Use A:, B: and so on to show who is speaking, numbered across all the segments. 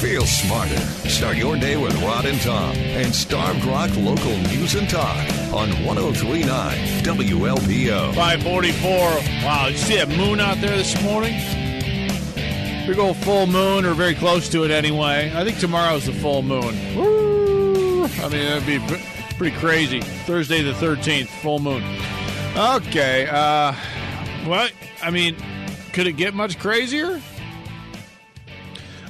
A: Feel smarter. Start your day with Rod and Tom and Starved Rock local news and talk on 103.9 WLPO.
B: 544. Wow, did you see that moon out there this morning? Big old full moon, or very close to it anyway. I think tomorrow's the full moon. Woo! I mean, that'd be pretty crazy. Thursday the 13th, full moon. Okay. What? I mean, could it get much crazier?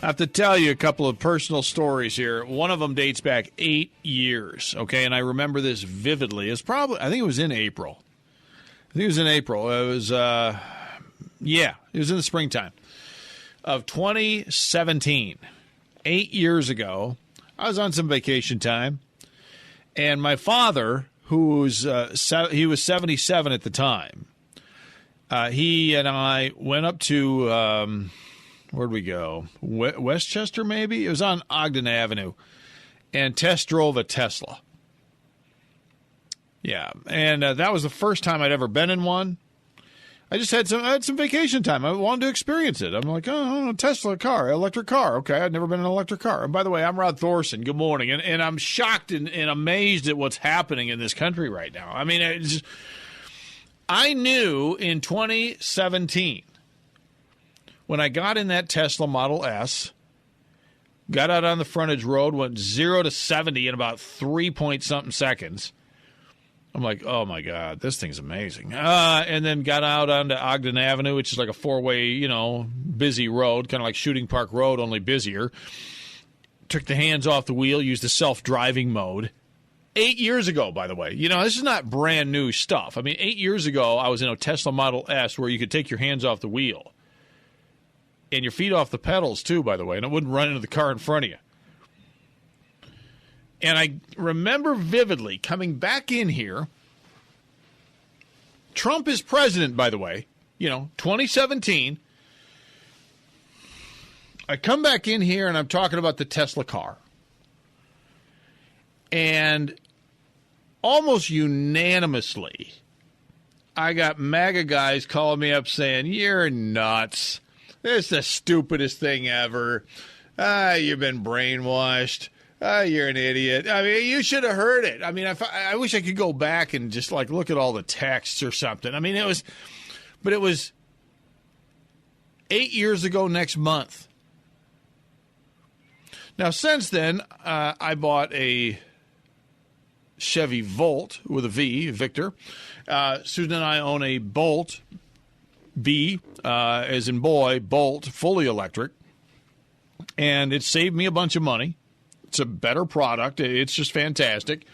B: I have to tell you a couple of personal stories here. One of them dates back 8 years, okay? And I remember this vividly. It's probably, I think it was in April. It was, it was in the springtime of 2017. 8 years ago, I was on some vacation time, and my father, he was 77 at the time, he and I went up to... where'd we go? Westchester, maybe? It was on Ogden Avenue, and test drove a Tesla. Yeah, and that was the first time I'd ever been in one. I had some vacation time. I wanted to experience it. I'm like, oh, Tesla car, electric car. Okay, I'd never been in an electric car. And by the way, I'm Rod Thorson. Good morning. And I'm shocked and amazed at what's happening in this country right now. I mean, I knew in 2017, when I got in that Tesla Model S, got out on the frontage road, went 0 to 70 in about 3-point-something seconds. I'm like, oh, my God, this thing's amazing. And then got out onto Ogden Avenue, which is like a four-way, busy road, kind of like Shooting Park Road, only busier. Took the hands off the wheel, used the self-driving mode. 8 years ago, by the way. This is not brand new stuff. I mean, 8 years ago, I was in a Tesla Model S where you could take your hands off the wheel. And your feet off the pedals, too, by the way, and it wouldn't run into the car in front of you. And I remember vividly coming back in here. Trump is president, by the way, 2017. I come back in here, and I'm talking about the Tesla car. And almost unanimously, I got MAGA guys calling me up saying, "You're nuts. This is the stupidest thing ever. You've been brainwashed. You're an idiot." I mean, you should have heard it. I mean, I wish I could go back and just look at all the texts or something. I mean, it was 8 years ago next month. Now, since then, I bought a Chevy Volt with a V, Victor. Susan and I own a Bolt B, as in boy, Bolt, fully electric. And it saved me a bunch of money. It's a better product. It's just fantastic.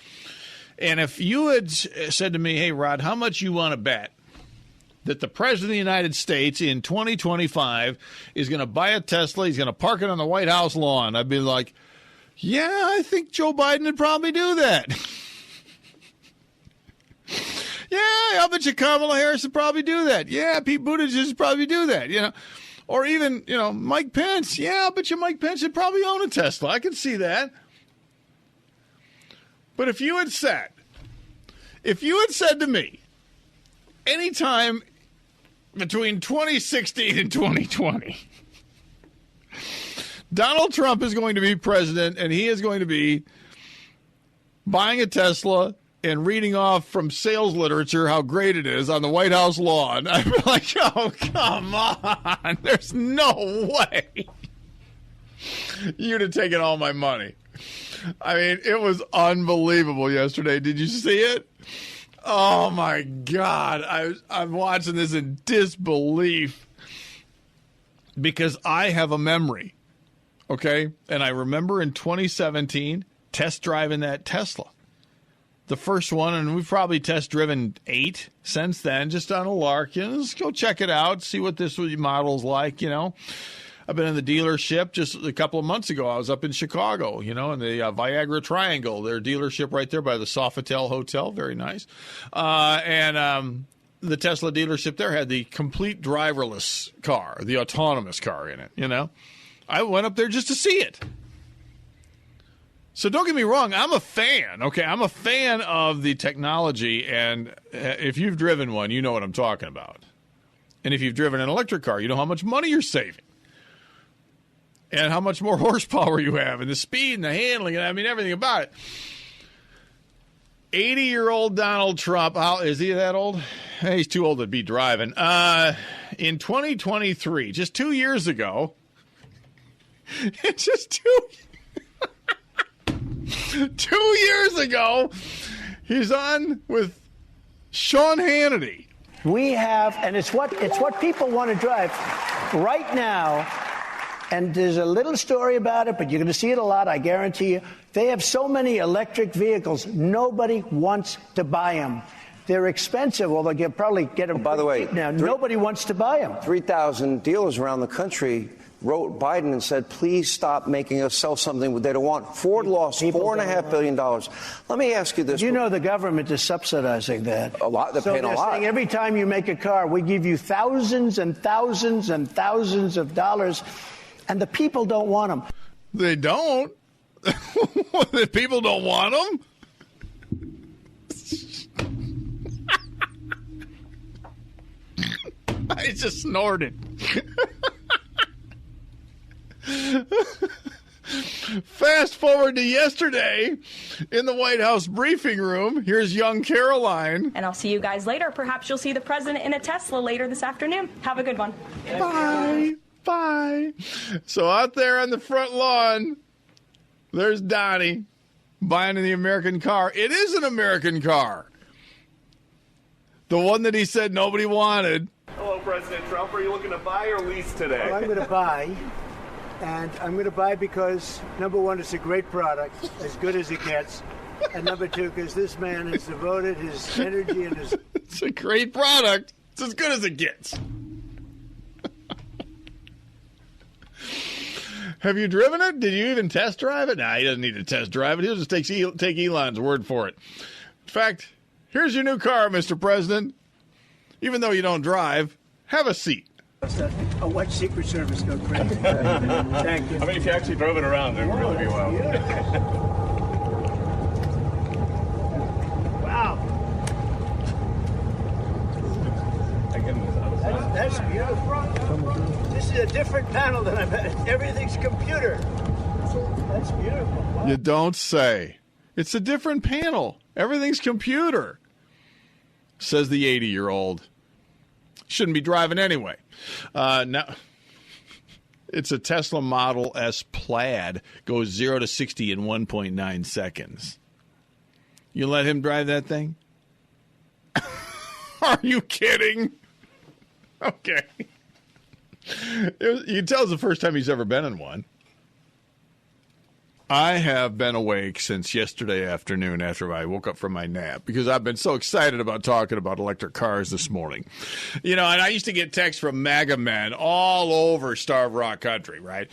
B: And if you had said to me, "Hey, Rod, how much you want to bet that the President of the United States in 2025 is going to buy a Tesla, he's going to park it on the White House lawn," I'd be like, "Yeah, I think Joe Biden would probably do that." "Yeah, I bet you Kamala Harris would probably do that. Yeah, Pete Buttigieg would probably do that, Or even, Mike Pence. Yeah, I bet you Mike Pence would probably own a Tesla. I can see that. But if you had said to me, anytime between 2016 and 2020, Donald Trump is going to be president and he is going to be buying a Tesla and reading off from sales literature how great it is on the White House lawn, I'd be like, oh, come on. There's no way you'd have taken all my money. I mean, it was unbelievable yesterday. Did you see it? Oh, my God. I'm watching this in disbelief because I have a memory, okay? And I remember in 2017 test driving that Tesla. The first one, and we've probably test driven 8 since then, just on a lark. Let's go check it out, see what this model's like, I've been in the dealership just a couple of months ago. I was up in Chicago, in the Viagra Triangle, their dealership right there by the Sofitel Hotel. Very nice. And the Tesla dealership there had the complete driverless car, the autonomous car in it, I went up there just to see it. So don't get me wrong, I'm a fan, okay? I'm a fan of the technology, and if you've driven one, you know what I'm talking about. And if you've driven an electric car, you know how much money you're saving. and how much more horsepower you have and the speed and the handling, and I mean everything about it. 80-year-old Donald Trump, how is he that old? He's too old to be driving. In 2023, just 2 years ago, just 2 years ago, he's on with Sean Hannity.
C: We have, and it's what people want to drive right now. And there's a little story about it, but you're going to see it a lot, I guarantee you. They have so many electric vehicles, nobody wants to buy them. They're expensive, although they'll probably get them.
D: By the way,
C: now nobody wants to buy them. 3,000
D: dealers around the country wrote Biden and said, please stop making us sell something they don't want. Ford lost $4.5 billion. Let me ask you this.
C: You know the government is subsidizing that.
D: A lot. They're paying a lot.
C: Saying every time you make a car, we give you thousands and thousands and thousands of dollars, and the people don't want them.
B: They don't? The people don't want them? I just snorted. Fast forward to yesterday in the White House briefing room. Here's young Caroline.
E: And I'll see you guys later. Perhaps you'll see the president in a Tesla later this afternoon. Have a good one.
B: Bye. Bye. So out there on the front lawn, there's Donnie buying the American car. It is an American car. The one that he said nobody wanted.
F: Hello, President Trump. Are you looking to buy or lease today?
C: Well, I'm going to buy. And I'm going to buy because, number one, it's a great product, as good as it gets. And number two, because this man has devoted his energy and his...
B: It's a great product. It's as good as it gets. Have you driven it? Did you even test drive it? Nah, he doesn't need to test drive it. He'll just take Elon's word for it. In fact, here's your new car, Mr. President. Even though you don't drive, have a seat.
C: Oh, what Secret Service go crazy. Thank you.
F: I mean, if you actually drove it around, it would really be wild.
C: Wow. That's beautiful. This is a different panel than I've had. Everything's computer. That's beautiful. Wow.
B: You don't say. It's a different panel. Everything's computer, says the 80-year-old. Shouldn't be driving anyway. Now, it's a Tesla Model S Plaid. Goes 0 to 60 in 1.9 seconds. You let him drive that thing? Are you kidding? Okay. You can tell it's the first time he's ever been in one. I have been awake since yesterday afternoon after I woke up from my nap because I've been so excited about talking about electric cars this morning. You know, and I used to get texts from MAGA men all over Starved Rock Country, right?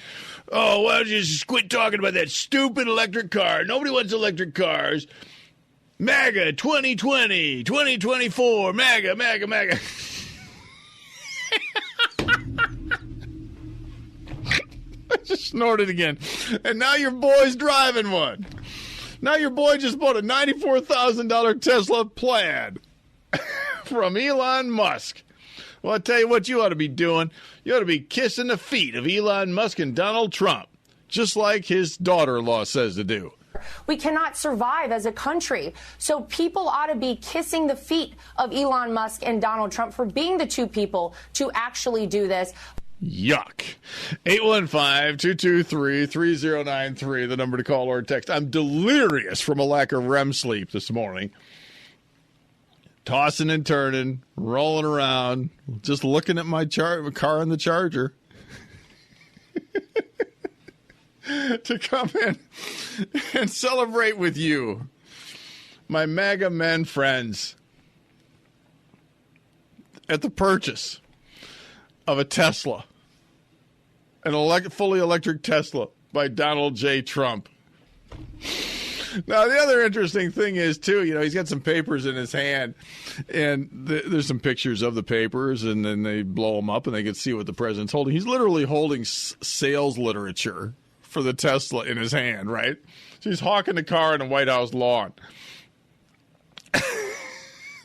B: Oh, why don't you just quit talking about that stupid electric car? Nobody wants electric cars. MAGA 2020, 2024, MAGA, MAGA, MAGA. I just snorted again. And now your boy's driving one. Now your boy just bought a $94,000 Tesla Plaid from Elon Musk. Well, I'll tell you what you ought to be doing. You ought to be kissing the feet of Elon Musk and Donald Trump, just like his daughter-in-law says to do.
G: We cannot survive as a country. So people ought to be kissing the feet of Elon Musk and Donald Trump for being the two people to actually do this.
B: Yuck. 815-223-3093, the number to call or text. I'm delirious from a lack of REM sleep this morning. Tossing and turning, rolling around, just looking at my car on the charger. To come in and celebrate with you, my MAGA men friends, at the purchase of a Tesla, an fully electric Tesla by Donald J. Trump. Now, the other interesting thing is, too, you know, he's got some papers in his hand, and there's some pictures of the papers, and then they blow them up, and they can see what the president's holding. He's literally holding sales literature for the Tesla in his hand, right? So he's hawking the car on the White House lawn.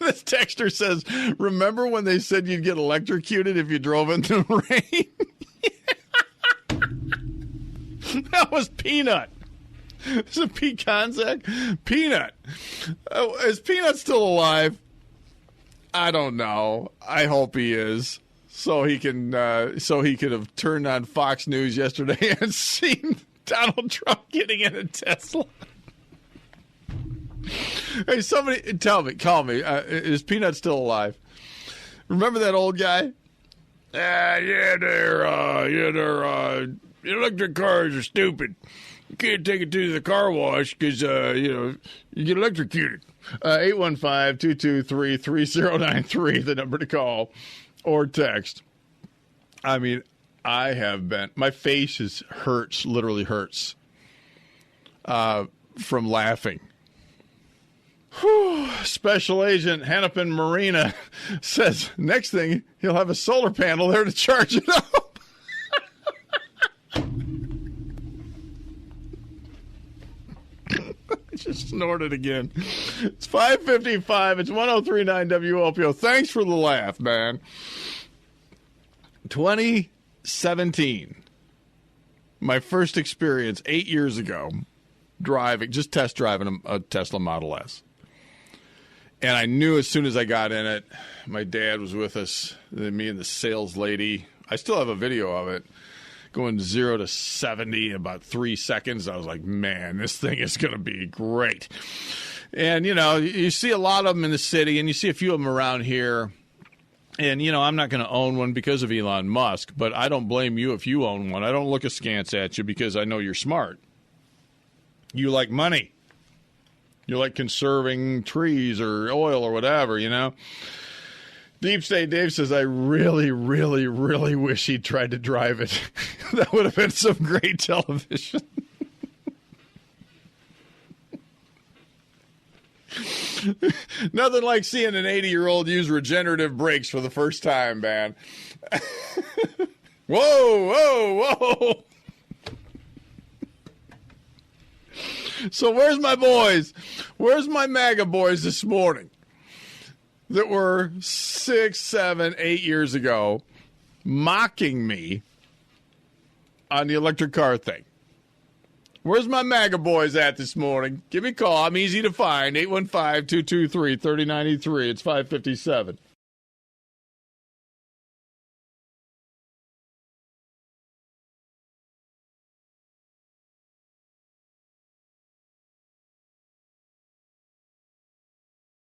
B: This texter says, remember when they said you'd get electrocuted if you drove in the rain? That was Peanut. Is it Pete Konzak? Peanut. Is Peanut still alive? I don't know. I hope he is. So he could have turned on Fox News yesterday and seen Donald Trump getting in a Tesla. Hey, somebody call me. Is Peanut still alive? Remember that old guy? They're electric cars are stupid. You can't take it to the car wash because, you get electrocuted. 815-223-3093, the number to call or text. I mean, I have been, my face literally hurts from laughing. Whew. Special Agent Hennepin Marina says next thing he'll have a solar panel there to charge it up. I just snorted again. It's 5:55. It's 103.9 WLPO. Thanks for the laugh, man. 2017. My first experience 8 years ago test driving a Tesla Model S. And I knew as soon as I got in it, my dad was with us, me and the sales lady. I still have a video of it. Going 0 to 70 in about 3 seconds. I was like, man, this thing is going to be great. And, you see a lot of them in the city, and you see a few of them around here. And, I'm not going to own one because of Elon Musk, but I don't blame you if you own one. I don't look askance at you because I know you're smart. You like money. You like conserving trees or oil or whatever, Deep State Dave says, I really, really, really wish he'd tried to drive it. That would have been some great television. Nothing like seeing an 80-year-old use regenerative brakes for the first time, man. Whoa. So where's my boys? Where's my MAGA boys this morning that were 6, 7, 8 years ago mocking me on the electric car thing? Where's my MAGA boys at this morning? Give me a call. I'm easy to find. 815-223-3093. It's 5:57.